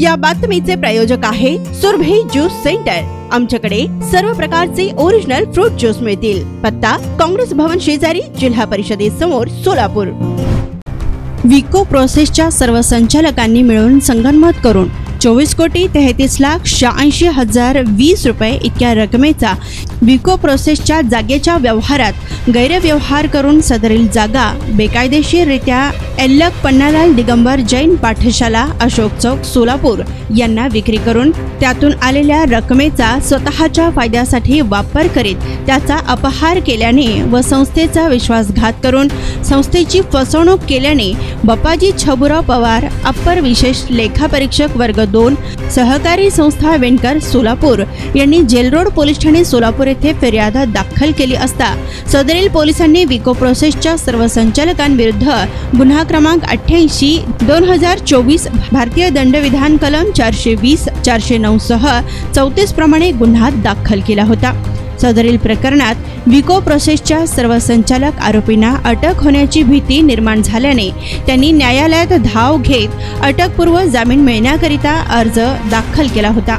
या बातमीचे प्रायोजक आहे सुरभी ज्यूस सेंटर। आमच्याकडे सर्व प्रकारचे ओरिजिनल फ्रूट ज्यूस मिळतील। पत्ता काँग्रेस भवन शेजारी, जिल्हा परिषदेसमोर, सोलापूर। विको प्रोसेसच्या सर्व संचालकांनी मिळून संगनमत करून 24,33,86,020 रुपये इतक्या रकमेचा विको प्रोसेसच्या जागेच्या व्यवहारात गैरव्यवहार करून सदरील जागा बेकायदेशीररित्या एल्लक पन्नालाल दिगंबर जैन पाठशाला, अशोक चौक, सोलापूर यांना विक्री करून त्यातून आलेल्या रकमेचा स्वतःच्या फायद्यासाठी वापर करीत त्याचा अपहार केल्याने व संस्थेचा विश्वासघात करून संस्थेची फसवणूक केल्याने बाप्पाजी छबुराव पवार, अप्पर विशेष लेखापरीक्षक वर्ग 2, सहकारी संस्था वेणकर, सोलापूर यांनी जेलरोड पोलीस ठाणे सोलापूर येथे फिर्याद दाखल केली असता सदरील पोलिसांनी विको प्रोसेसच्या सर्व संचालकांविरुद्ध गुन्हा क्रमांक 88/2024 भारतीय दंडविधान कलम 420, 409 सह 34 प्रमाणे गुन्हा दाखल केला होता। सदरील प्रकरणात विको प्रोसेसच्या सर्व संचालक आरोपींना अटक होण्याची भीती निर्माण झाल्याने त्यांनी न्यायालयात धाव घेत अटकपूर्व जामीन मिळण्याकरिता अर्ज दाखल केला होता।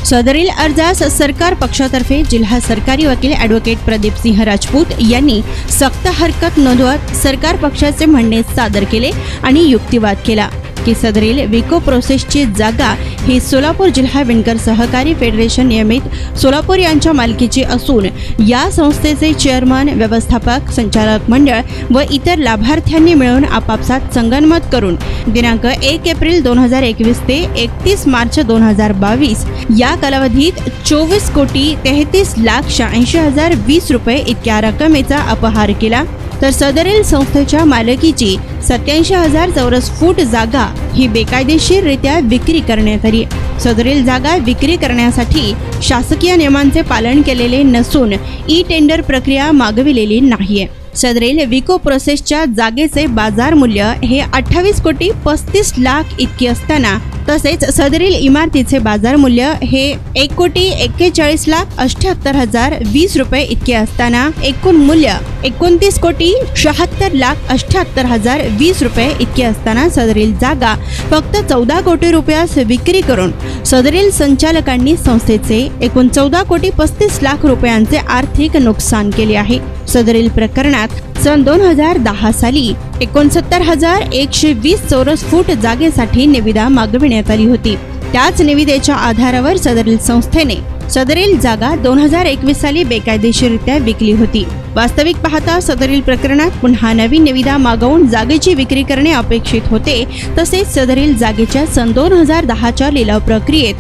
सदरील अर्जास सरकार पक्षातर्फे जिल्हा सरकारी वकील ॲडव्होकेट प्रदीप सिंह राजपूत यांनी सक्त हरकत नोंदवत सरकार पक्षाचे म्हणणे सादर केले आणि युक्तिवाद केला की सदरील विको प्रोसेसची जागा ही सोलापूर जिल्हा विणकर सहकारी फेडरेशन नियमित सोलापूर यांच्या मालकीची असून या संस्थेचे चेअरमन, व्यवस्थापक, संचालक मंडळ व इतर लाभार्थ्यांनी मिळून आपापसात संगनमत करून दिनांक 1 एप्रिल 2021 ते 31 मार्च 2022 या कालावधीत 24,33,86,020 रुपये इतक्या रकमेचा अपहार केला। तर सदरील संस्थेच्या मालकीची 87,000 चौरस फूट जागा ही बेकायदेशीररित्या विक्री करण्यात आली। सदरील जागा विक्री करण्यासाठी शासकीय नियमांचे पालन केलेले नसून ई टेंडर प्रक्रिया मागविलेली नाहीये। सदरील विको प्रोसेसच्या जागेचे बाजार मूल्य हे 28,35,00,000 इतके असताना तसेच सदरील इमारतीचे बाजार मूल्य हे 1,41,78,020 रुपये इतके असताना एकूण मूल्य 29,76,78,020 रुपये इतके असताना सदरील जागा फक्त 14 कोटी रुपयास विक्री करून सदरील संचालकांनी संस्थेचे एकूण 14,35,00,000 रुपयांचे आर्थिक नुकसान केले आहे। सदरील प्रकरणात सन 2010 साली 69,120 चौरस फूट जागेसाठी निविदा मागविण्यात आली होती। त्याच निविदेच्या आधारावर सदरील संस्थेने सदरील जागा 2021 साली बेकायदेशीररित्या विकली होती। वास्तविक पाहता सदरील प्रकरणात पुन्हा नवीन निविदा मागवून जागेची विक्री करणे अपेक्षित होते। तसेच सदरील जागेच्या सन 2010च्या लिलाव प्रक्रियेत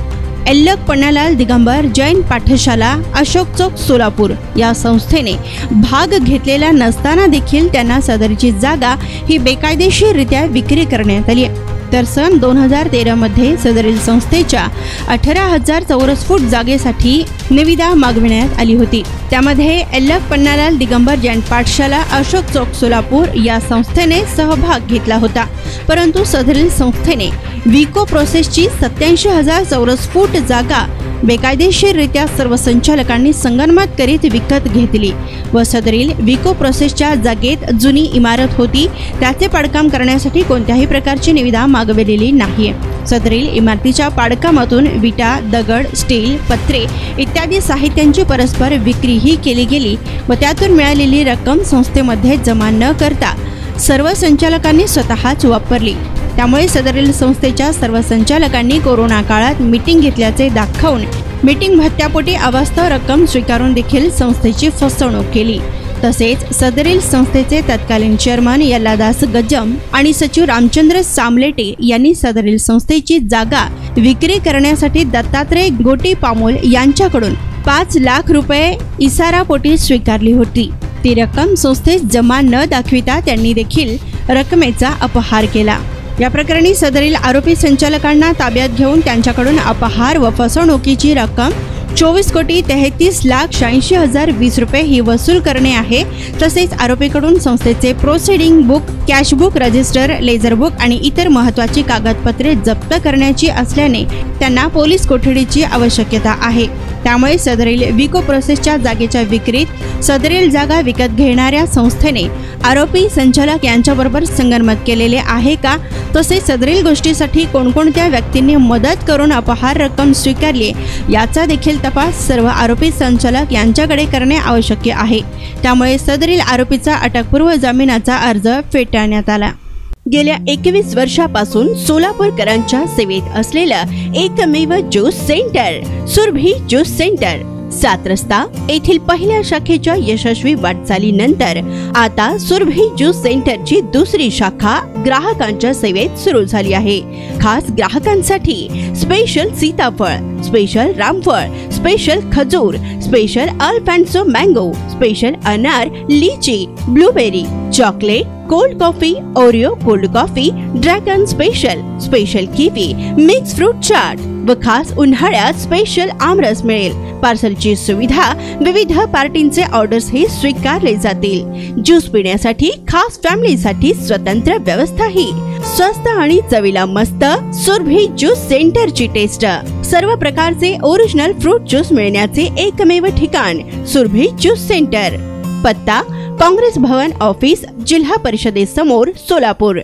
एल्लक पन्नालाल दिगंबर जैन पाठशाला, अशोक चौक, सोलापूर या संस्थेने भाग घेतलेला नसताना देखील त्यांना सदरची जागा ही बेकायदेशीररित्या विक्री करण्यात आली। तर सन 2013 मध्ये सदरील संस्थेच्या 18,000 चौरस फूट जागेसाठी निविदा मागविण्यात आली होती। त्यामध्ये एल्लक पन्नालाल दिगंबर जैन पाठशाला, अशोक चौक, सोलापूर या संस्थेने सहभाग घेतला होता। परंतु सदरील संस्थेने विको प्रोसेसची 87,000 चौरस फूट जागा बेकायदेशीररित्या सर्व संचालकांनी संगनमत करीत विकत घेतली व सदरील विको प्रोसेसच्या जागेत जुनी इमारत होती, त्याचे पाडकाम करण्यासाठी कोणत्याही प्रकारची निविदा मागवलेली नाहीये। सदरील इमारतीच्या पाडकामातून विटा, दगड, स्टील, पत्रे इत्यादी साहित्यांची परस्पर विक्रीही केली गेली व त्यातून मिळालेली रक्कम संस्थेमध्ये जमा न करता सर्व संचालकांनी स्वतःच वापरली। त्यामुळे सदरील संस्थेच्या सर्व संचालकांनी कोरोना काळात मीटिंग घेतल्याचे दाखवून मीटिंग भत्त्यापोटी अवास्तव रक्कम स्वीकारून देखील संस्थेची फसवणूक केली। तसेच सदरील संस्थेचे तत्कालीन चेअरमन यल्लादास गज्जम आणि सचिव रामचंद्र सामलेटे यांनी सदरील संस्थेची जागा विक्री करण्यासाठी दत्तात्रय गोटी पामोल यांच्याकडून 5 लाख रुपये इसारापोटी स्वीकारली होती। ती रक्कम संस्थेत जमा न दाखविता त्यांनी देखील रकमेचा अपहार केला। या प्रकरणी सदरील आरोपी संचालकांना ताब्यात घेऊन त्यांच्याकडून अपहार व फसवणुकीची रक्कम 24,33,86,020 रुपये ही वसूल करणे आहे। तसेच आरोपीकडून संस्थेचे proceeding book, cash book, register, ledger book आणि इतर महत्त्वाची कागदपत्रे जप्त करण्याची असल्याने त्यांना पोलीस कोठडीची आवश्यकता आहे। त्यामुळे सदरील विको प्रोसेसच्या जागेच्या विक्रीत सदरील जागा विकत घेणाऱ्या संस्थेने आरोपी संचालक यांच्याबरोबर संगनमत केलेले आहे का, तसेच सदरील गोष्टीसाठी कोणकोणत्या व्यक्तींनी मदत करून अपहार रक्कम स्वीकारली याचा देखील तपास सर्व आरोपी संचालक यांच्याकडे करणे आवश्यक आहे। त्यामुळे सदरील आरोपीचा अटकपूर्व जामिनाचा अर्ज फेटाळण्यात आला। गेल्या 21 वर्षापासून सोलापूरकरांच्या सेवेत असलेलं एकमेव juice centre Surabhi juice centre 7 रस्ता येथील पहिल्या शाखेच्या यशस्वी वाटचालीनंतर आता सुरभी ज्यूस सेंटरची दुसरी शाखा ग्राहकांच्या सेवेत सुरू झाली आहे। खास ग्राहकांसाठी स्पेशल सीताफळ, स्पेशल रामफळ, स्पेशल खजूर, स्पेशल अल्फान्सो मँगो, स्पेशल अनार, लीची, blueberry, chocolate, cold coffee, Oreo cold coffee, dragon special kiwi, mix fruit chaat व खास उन्हाळ्यात स्पेशल आमरस मिळेल। पार्सलची सुविधा, विविध पार्टींचे ऑर्डर्स हे स्वीकारले जातील। ज्यूस पिण्यासाठी खास फॅमिलीसाठी स्वतंत्र व्यवस्थाही। स्वस्त आणि चवीला मस्त सुरभी ज्यूस सेंटरची टेस्ट। सर्व प्रकारचे ओरिजिनल फ्रूट ज्यूस मिळण्याचे एकमेव ठिकाण सुरभी ज्यूस सेंटर। पत्ता काँग्रेस भवन ऑफिस, जिल्हा परिषदेसमोर, सोलापूर।